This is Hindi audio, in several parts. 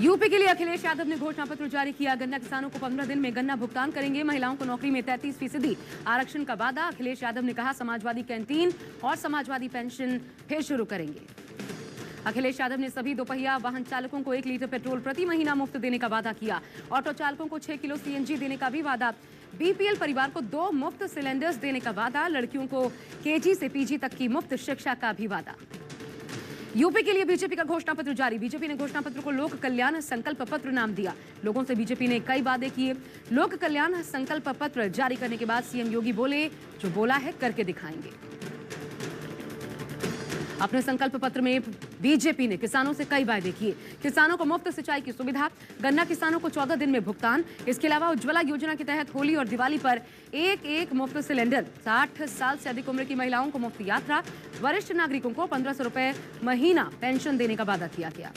यूपी के लिए अखिलेश यादव ने घोषणा पत्र जारी किया। गन्ना किसानों को 15 दिन में गन्ना भुगतान करेंगे। महिलाओं को नौकरी में 33% आरक्षण का वादा। अखिलेश यादव ने कहा समाजवादी कैंटीन और समाजवादी पेंशन फिर शुरू करेंगे। अखिलेश यादव ने सभी दोपहिया वाहन चालकों को 1 लीटर पेट्रोल प्रति महीना मुफ्त देने का वादा किया। ऑटो चालकों को 6 किलो सीएनजी देने का भी वादा। बीपीएल परिवार को 2 मुफ्त सिलेंडर्स देने का वादा। लड़कियों को केजी से पीजी तक की मुफ्त शिक्षा का भी वादा। यूपी के लिए बीजेपी का घोषणा पत्र जारी। बीजेपी ने घोषणा पत्र को लोक कल्याण संकल्प पत्र नाम दिया। लोगों से बीजेपी ने कई वादे किए। लोक कल्याण संकल्प पत्र जारी करने के बाद सीएम योगी बोले, जो बोला है करके दिखाएंगे। अपने संकल्प पत्र में बीजेपी ने किसानों से कई वायदे किए। किसानों को मुफ्त सिंचाई की सुविधा, गन्ना किसानों को 14 दिन में भुगतान। इसके अलावा उज्ज्वला योजना के तहत होली और दिवाली पर एक मुफ्त सिलेंडर। 60 साल से अधिक उम्र की महिलाओं को मुफ्त यात्रा। वरिष्ठ नागरिकों को 1500 रुपए महीना पेंशन देने का वादा किया गया।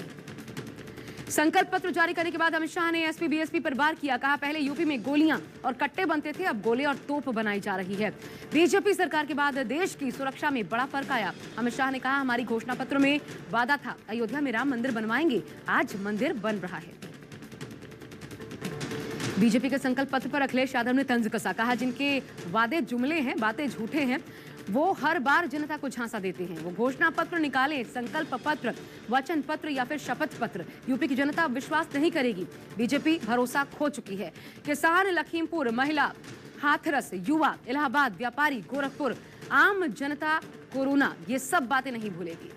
संकल्प पत्र जारी करने के बाद अमित शाह ने एसपी बीएसपी पर वार किया। कहा पहले यूपी में गोलियां और कट्टे बनते थे, अब गोले और तोप बनाई जा रही है। बीजेपी सरकार के बाद देश की सुरक्षा में बड़ा फर्क आया। अमित शाह ने कहा हमारी घोषणा पत्र में वादा था अयोध्या में राम मंदिर बनवाएंगे, आज मंदिर बन रहा है। बीजेपी के संकल्प पत्र पर अखिलेश यादव ने तंज कसा। कहा जिनके वादे जुमले हैं, बातें झूठे हैं, वो हर बार जनता को झांसा देते हैं। वो घोषणा पत्र निकाले, संकल्प पत्र, वचन पत्र या फिर शपथ पत्र। यूपी की जनता अब विश्वास नहीं करेगी। बीजेपी भरोसा खो चुकी है। किसान, लखीमपुर, महिला, हाथरस, युवा, इलाहाबाद, व्यापारी, गोरखपुर, आम जनता, कोरोना, ये सब बातें नहीं भूलेगी।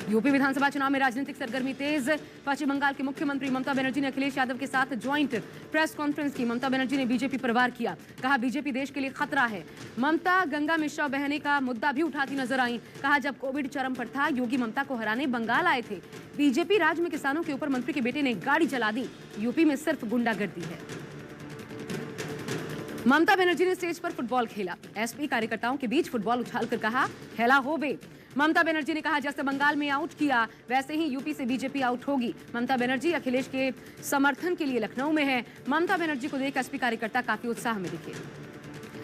यूपी विधानसभा चुनाव में राजनीतिक सरगर्मी तेज। पश्चिम बंगाल की मुख्यमंत्री ममता बनर्जी ने अखिलेश यादव के साथ ज्वाइंट प्रेस कॉन्फ्रेंस की। ममता बनर्जी ने बीजेपी पर वार किया। कहा बीजेपी देश के लिए खतरा है। ममता गंगा में शव बहने का मुद्दा भी उठाती नजर आई। कहा जब कोविड चरम पर था, योगी ममता को हराने बंगाल आए थे। बीजेपी राज में किसानों के ऊपर मंत्री के बेटे ने गाड़ी चला दी। यूपी में सिर्फ गुंडागर्दी है। ममता बनर्जी ने स्टेज पर फुटबॉल खेला। एसपी कार्यकर्ताओं के बीच फुटबॉल उछालकर कहा खेला हो बे। ममता बनर्जी ने कहा जैसे बंगाल में आउट किया, वैसे ही यूपी से बीजेपी आउट होगी। ममता बनर्जी अखिलेश के समर्थन के लिए लखनऊ में है। ममता बनर्जी को देख एसपी कार्यकर्ता काफी उत्साह में दिखे।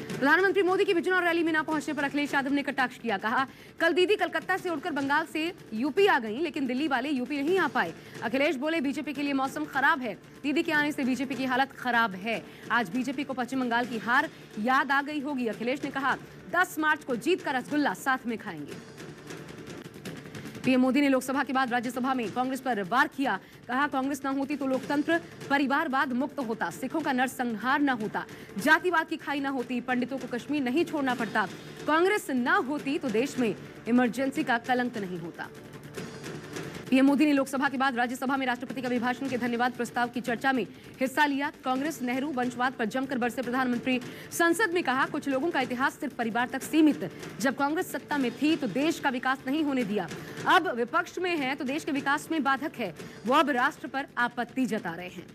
प्रधानमंत्री मोदी की बिजनौर रैली में न पहुंचने पर अखिलेश यादव ने कटाक्ष किया। कहा कल दीदी कलकत्ता से उड़कर बंगाल से यूपी आ गई, लेकिन दिल्ली वाले यूपी नहीं आ पाए। अखिलेश बोले बीजेपी के लिए मौसम खराब है। दीदी के आने से बीजेपी की हालत खराब है। आज बीजेपी को पश्चिम बंगाल की हार याद आ गई होगी। अखिलेश ने कहा 10 मार्च को जीत का रसगुल्ला साथ में खाएंगे। पीएम मोदी ने लोकसभा के बाद राज्यसभा में कांग्रेस पर वार किया। कहा कांग्रेस न होती तो लोकतंत्र परिवारवाद मुक्त होता, सिखों का नरसंहार न होता, जातिवाद की खाई न होती, पंडितों को कश्मीर नहीं छोड़ना पड़ता, कांग्रेस न होती तो देश में इमरजेंसी का कलंक नहीं होता। पीएम मोदी ने लोकसभा के बाद राज्यसभा में राष्ट्रपति के अभिभाषण के धन्यवाद प्रस्ताव की चर्चा में हिस्सा लिया। कांग्रेस नेहरू वंशवाद पर जमकर बरसे प्रधानमंत्री। संसद में कहा कुछ लोगों का इतिहास सिर्फ परिवार तक सीमित। जब कांग्रेस सत्ता में थी तो देश का विकास नहीं होने दिया, अब विपक्ष में है तो देश के विकास में बाधक है। वो अब राष्ट्र पर आपत्ति जता रहे हैं।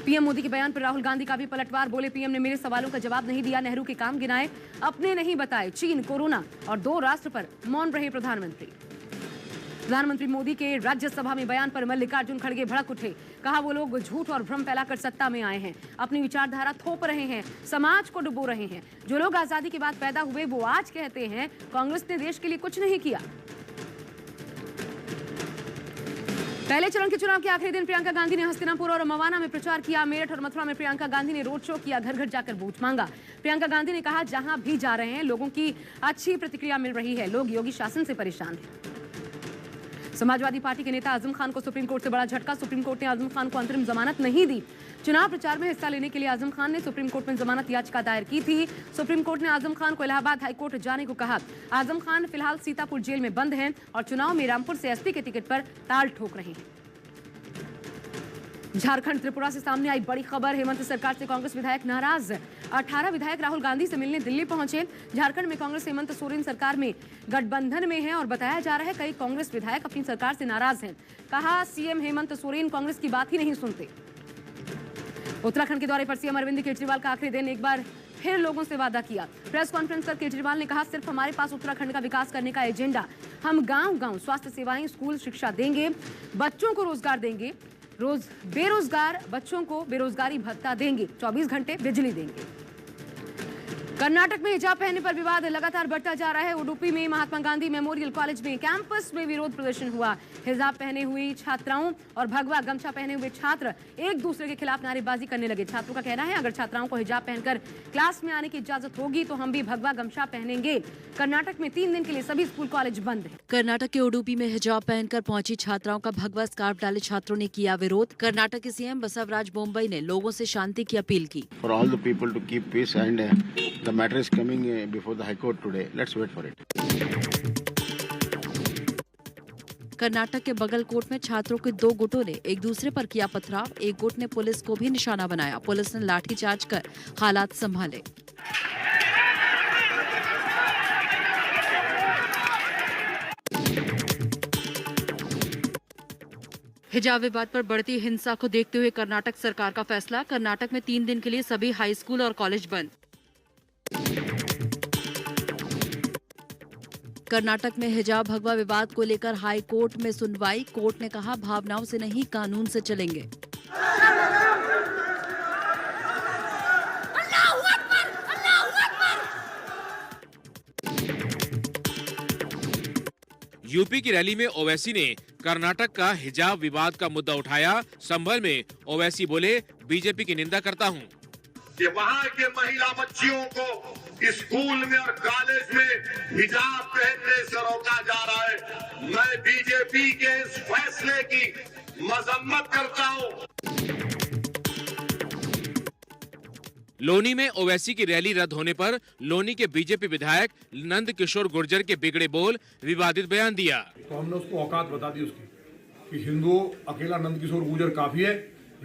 पीएम मोदी के बयान पर राहुल गांधी का भी पलटवार। बोले पीएम ने मेरे सवालों का जवाब नहीं दिया, नेहरू के काम गिनाए, अपने नहीं बताए। चीन, कोरोना और 2 राष्ट्र पर मौन रहे प्रधानमंत्री। प्रधानमंत्री मोदी के राज्यसभा में बयान पर मल्लिकार्जुन खड़गे भड़क उठे। कहा वो लोग झूठ और भ्रम फैलाकर सत्ता में आए हैं, अपनी विचारधारा थोप रहे हैं, समाज को डुबो रहे हैं। जो लोग आजादी के बाद पैदा हुए वो आज कहते हैं कांग्रेस ने देश के लिए कुछ नहीं किया। पहले चरण के चुनाव के आखिरी दिन प्रियंका गांधी ने हस्तिनापुर और मवाना में प्रचार किया। मेरठ और मथुरा में प्रियंका गांधी ने रोड शो किया, घर घर जाकर वोट मांगा। प्रियंका गांधी ने कहा जहां भी जा रहे हैं लोगों की अच्छी प्रतिक्रिया मिल रही है, लोग योगी शासन से परेशान हैं। समाजवादी पार्टी के नेता आजम खान को सुप्रीम कोर्ट से बड़ा झटका। सुप्रीम कोर्ट ने आजम खान को अंतरिम जमानत नहीं दी। चुनाव प्रचार में हिस्सा लेने के लिए आजम खान ने सुप्रीम कोर्ट में जमानत याचिका दायर की थी। सुप्रीम कोर्ट ने आजम खान को इलाहाबाद हाईकोर्ट जाने को कहा। आजम खान फिलहाल सीतापुर जेल में बंद हैं और चुनाव में रामपुर से एसपी के टिकट पर ताल ठोक रहे हैं। झारखंड त्रिपुरा से सामने आई बड़ी खबर। हेमंत सरकार से कांग्रेस विधायक नाराज। 18 विधायक राहुल गांधी से मिलने दिल्ली पहुंचे। झारखंड में कांग्रेस हेमंत सोरेन सरकार में गठबंधन में है और बताया जा रहा है कई कांग्रेस विधायक अपनी सरकार से नाराज हैं। कहा सीएम हेमंत सोरेन कांग्रेस की बात ही नहीं सुनते। उत्तराखंड के दौरे पर सीएम अरविंद केजरीवाल का आखिरी दिन। एक बार फिर लोगों से वादा किया। प्रेस कॉन्फ्रेंस कर केजरीवाल ने कहा सिर्फ हमारे पास उत्तराखंड का विकास करने का एजेंडा। हम गांव-गांव स्वास्थ्य सेवाएं, स्कूल, शिक्षा देंगे, बच्चों को रोजगार देंगे, बेरोजगार बच्चों को बेरोजगारी भत्ता देंगे, 24 घंटे बिजली देंगे। कर्नाटक में हिजाब पहनने पर विवाद लगातार बढ़ता जा रहा है। उडुपी में महात्मा गांधी मेमोरियल कॉलेज में कैंपस में विरोध प्रदर्शन हुआ। हिजाब पहने हुई छात्राओं और भगवा गमछा पहने हुए छात्र एक दूसरे के खिलाफ नारेबाजी करने लगे। छात्रों का कहना है, अगर छात्राओं को हिजाब पहनकर क्लास में आने की इजाजत होगी तो हम भी भगवा गमछा पहनेंगे। कर्नाटक में 3 दिन के लिए सभी स्कूल कॉलेज बंद है। कर्नाटक के उडुपी में हिजाब पहनकर पहुंची छात्राओं का भगवा स्कार्फ डाले छात्रों ने किया विरोध। कर्नाटक के सीएम बसवराज बोम्मई ने लोगों से शांति की अपील की। For all the people to keep peace and the matter is coming before the High Court today. Let's wait for it. Karnataka के बगलकोट में छात्रों के 2 गुटों ने एक दूसरे पर किया पथराव। एक गुट ने पुलिस को भी निशाना बनाया। पुलिस ने लाठीचार्ज कर हालात संभाले। हिजाब विवाद पर बढ़ती हिंसा को देखते हुए कर्नाटक सरकार का फैसला। कर्नाटक में 3 दिन के लिए सभी हाई स्कूल और कॉलेज बंद। कर्नाटक में हिजाब भगवा विवाद को लेकर हाई कोर्ट में सुनवाई। कोर्ट ने कहा, भावनाओं से नहीं कानून से चलेंगे। यूपी की रैली में ओवैसी ने कर्नाटक का हिजाब विवाद का मुद्दा उठाया। संभल में ओवैसी बोले, बीजेपी की निंदा करता हूं कि वहाँ के महिला बच्चियों को स्कूल में और कॉलेज में हिजाब पहनने से रोका जा रहा है। मैं बीजेपी के इस फैसले की मजम्मत करता हूं। लोनी में ओवैसी की रैली रद्द होने पर लोनी के बीजेपी विधायक नंद किशोर गुर्जर के बिगड़े बोल, विवादित बयान दिया। तो हमने उसको औकात बता दी उसकी कि हिंदुओं अकेला नंद किशोर गुर्जर काफी है,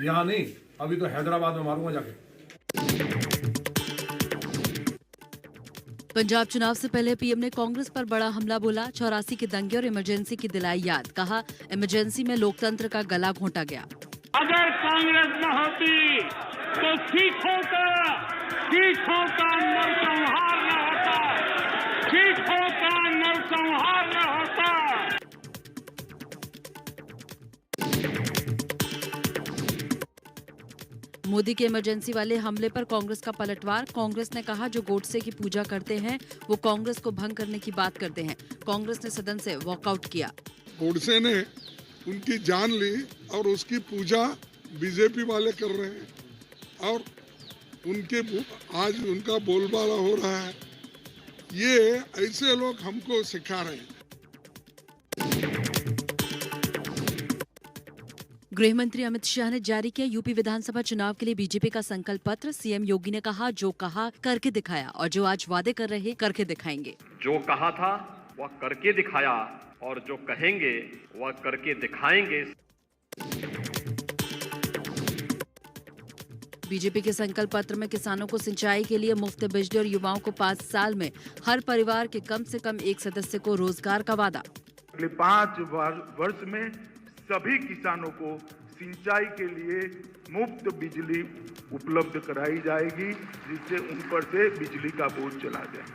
यहाँ नहीं, अभी तो हैदराबाद में मारूंगा जाके। पंजाब चुनाव से पहले पीएम ने कांग्रेस पर बड़ा हमला बोला। 84 के दंगे और इमरजेंसी की दिलाई याद। कहा, इमरजेंसी में लोकतंत्र का गला घोंटा गया। अगर कांग्रेस न होती तो सिखों का नरसंहार न होता, सिखों का नरसंहार न होता। मोदी के इमरजेंसी वाले हमले पर कांग्रेस का पलटवार। कांग्रेस ने कहा, जो गोडसे की पूजा करते हैं वो कांग्रेस को भंग करने की बात करते हैं। कांग्रेस ने सदन से वॉकआउट किया। गोडसे ने उनकी जान ली और उसकी पूजा बीजेपी वाले कर रहे हैं और उनके आज उनका बोलबाला हो रहा है। ये ऐसे लोग हमको सिखा रहे हैं। गृह मंत्री अमित शाह ने जारी किया यूपी विधानसभा चुनाव के लिए बीजेपी का संकल्प पत्र। सीएम योगी ने कहा, जो कहा करके दिखाया और जो आज वादे कर रहे करके दिखाएंगे। जो कहा था वह करके दिखाया और जो कहेंगे वह करके दिखाएंगे। बीजेपी के संकल्प पत्र में किसानों को सिंचाई के लिए मुफ्त बिजली और युवाओं को 5 साल में हर परिवार के कम से कम एक सदस्य को रोजगार का वादा। अगले 5 वर्ष में सभी किसानों को सिंचाई के लिए मुफ्त बिजली उपलब्ध कराई जाएगी, जिससे उन पर से बिजली का बोझ चला जाए।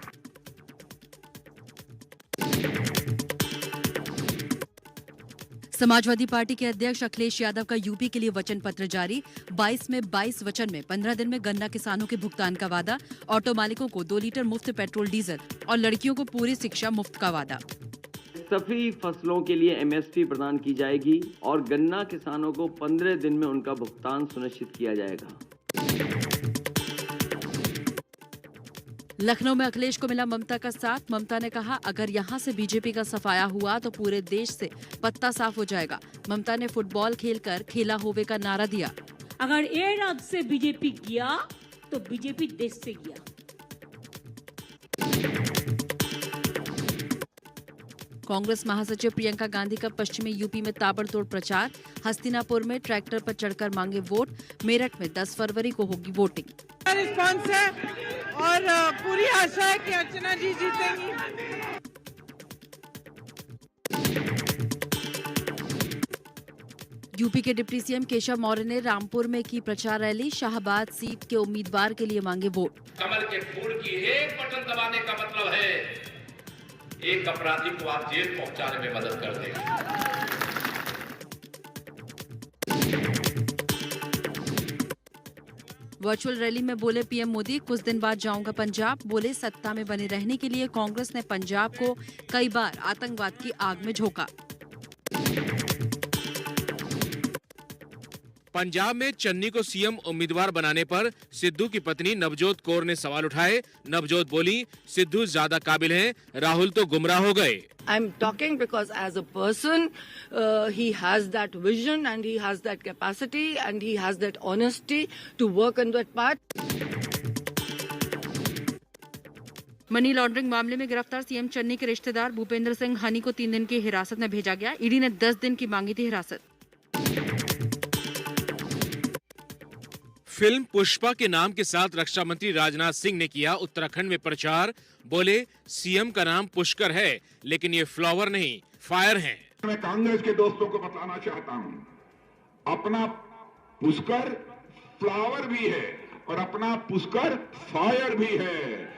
समाजवादी पार्टी के अध्यक्ष अखिलेश यादव का यूपी के लिए वचन पत्र जारी। 22 में 22 वचन में 15 दिन में गन्ना किसानों के भुगतान का वादा। ऑटो मालिकों को 2 लीटर मुफ्त पेट्रोल डीजल और लड़कियों को पूरी शिक्षा मुफ्त का वादा। सभी फसलों के लिए एमएसपी प्रदान की जाएगी और गन्ना किसानों को 15 दिन में उनका भुगतान सुनिश्चित किया जाएगा। लखनऊ में अखिलेश को मिला ममता का साथ। ममता ने कहा, अगर यहां से बीजेपी का सफाया हुआ तो पूरे देश से पत्ता साफ हो जाएगा। ममता ने फुटबॉल खेलकर खेला होवे का नारा दिया। अगर ए राज्य से बीजेपी गया तो बीजेपी देश से गया। कांग्रेस महासचिव प्रियंका गांधी का पश्चिमी यूपी में ताबड़तोड़ प्रचार। हस्तिनापुर में ट्रैक्टर पर चढ़कर मांगे वोट। मेरठ में 10 फरवरी को होगी वोटिंग। रिस्पांस है और पूरी आशा है कि अर्चना जी जीतेंगी। यूपी के डिप्टी सीएम केशव मौर्य ने रामपुर में की प्रचार रैली। शाहबाद सीट के उम्मीदवार के लिए मांगे वोट। कमल के फूल की एक बटन दबाने का मतलब है एक अपराधी को आप जेल पहुंचाने में मदद कर देंगे। वर्चुअल रैली में बोले पीएम मोदी, कुछ दिन बाद जाऊंगा पंजाब। बोले सत्ता में बने रहने के लिए कांग्रेस ने पंजाब को कई बार आतंकवाद की आग में झोंका। पंजाब में चन्नी को सीएम उम्मीदवार बनाने पर सिद्धू की पत्नी नवजोत कौर ने सवाल उठाए। नवजोत बोली, सिद्धू ज्यादा काबिल हैं, राहुल तो गुमराह हो गए। I'm talking because as a person, he has that vision and he has that capacity and he has that honesty to work on that part. Money laundering मामले में गिरफ्तार सीएम चन्नी के रिश्तेदार भूपेंद्र सिंह हनी को 3 दिन की हिरासत में भेजा गया। ईडी ने 10 दिन की मांगी थी हिरासत। फिल्म पुष्पा के नाम के साथ रक्षा मंत्री राजनाथ सिंह ने किया उत्तराखंड में प्रचार। बोले, सीएम का नाम पुष्कर है, लेकिन ये फ्लावर नहीं, फायर है। मैं कांग्रेस के दोस्तों को बताना चाहता हूं, अपना पुष्कर फ्लावर भी है और अपना पुष्कर फायर भी है।